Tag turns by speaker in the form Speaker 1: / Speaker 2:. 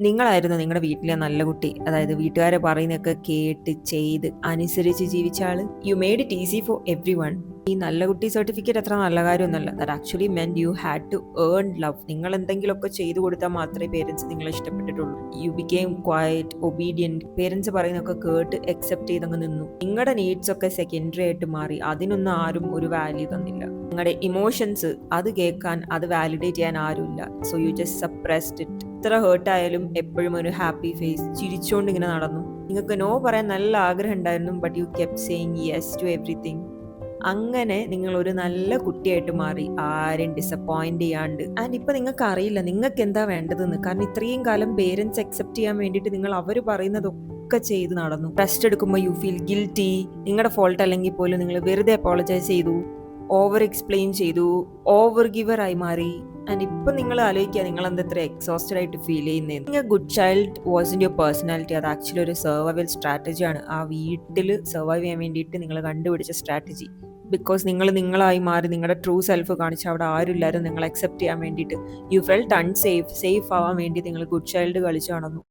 Speaker 1: നിങ്ങളായിരുന്നു നിങ്ങളുടെ വീട്ടിലെ നല്ല കുട്ടി. അതായത് വീട്ടുകാരെ പറയുന്നതൊക്കെ കേട്ട് ചെയ്ത് അനുസരിച്ച് ജീവിച്ച ആള്. You made it easy for everyone. ഈ നല്ല കുട്ടി സർട്ടിഫിക്കറ്റ് അത്ര നല്ല കാര്യമൊന്നുമല്ല. That actually meant you had to earn love. നിങ്ങൾ എന്തെങ്കിലുമൊക്കെ ചെയ്തു കൊടുത്താൽ മാത്രമേ പേരൻസ് നിങ്ങളെ ഇഷ്ടപ്പെട്ടിട്ടുള്ളൂ. You became quite obedient. Parents പറയുന്നതൊക്കെ കേട്ട് അക്സെപ്റ്റ് ചെയ്തങ്ങ് നിന്നു. നിങ്ങളുടെ നീഡ്സ് ഒക്കെ സെക്കൻഡറി ആയിട്ട് മാറി. അതിനൊന്നും ആരും ഒരു വാല്യൂ തന്നില്ല. നിങ്ങളുടെ ഇമോഷൻസ് അത് കേൾക്കാൻ, അത് വാലിഡേറ്റ് ചെയ്യാൻ ആരുമില്ല. So you just suppressed it. എത്ര ഹേർട്ടായാലും എപ്പോഴും ഒരു ഹാപ്പി ഫേസ് ചിരിച്ചുകൊണ്ട് ഇങ്ങനെ നടന്നു. നിങ്ങൾക്ക് നോ പറയാൻ നല്ല ആഗ്രഹം ഉണ്ടായിരുന്നു, but you kept saying yes to everything. അങ്ങനെ നിങ്ങൾ ഒരു നല്ല കുട്ടിയായിട്ട് മാറി, ആരും ഡിസപ്പോയിന്റ് ചെയ്യാണ്ട്. ആൻഡ് ഇപ്പൊ നിങ്ങൾക്ക് അറിയില്ല നിങ്ങൾക്ക് എന്താ വേണ്ടതെന്ന്. കാരണം ഇത്രയും കാലം പേരൻസ് അക്സെപ്റ്റ് ചെയ്യാൻ വേണ്ടിയിട്ട് നിങ്ങൾ അവർ പറയുന്നതൊക്കെ ചെയ്ത് നടന്നു. റെസ്റ്റ് എടുക്കുമ്പോൾ യു ഫീൽ ഗിൽറ്റി. നിങ്ങളുടെ ഫോൾട്ട് അല്ലെങ്കിൽ പോലും നിങ്ങൾ വെറുതെ അപ്പോളജൈസ് ചെയ്തു, ഓവർ എക്സ്പ്ലെയിൻ ചെയ്തു, ഓവർ ഗിവർ ആയി മാറി. ആൻഡ് ഇപ്പൊ നിങ്ങൾ ആലോചിക്കുക നിങ്ങൾ എന്താ ഇത്ര എക്സോസ്റ്റഡ് ആയിട്ട് ഫീൽ ചെയ്യുന്നത്. നിങ്ങൾ good child was in your personality. അത് ആക്ച്വലി ഒരു സർവൈവൽ സ്ട്രാറ്റജിയാണ്. ആ വീട്ടിൽ സർവൈവ് ചെയ്യാൻ വേണ്ടിയിട്ട് നിങ്ങൾ കണ്ടുപിടിച്ച സ്ട്രാറ്റജി. ബിക്കോസ് നിങ്ങൾ നിങ്ങളായി മാറി നിങ്ങളുടെ ട്രൂ സെൽഫ് കാണിച്ച് അവിടെ ആരുമില്ലായിരുന്നു നിങ്ങൾ അക്സെപ്റ്റ് ചെയ്യാൻ വേണ്ടിയിട്ട്. U felt unsafe. സേഫ് ആവാൻ വേണ്ടി നിങ്ങൾ ഗുഡ് ചൈൽഡ് കളിച്ചു നടന്നു.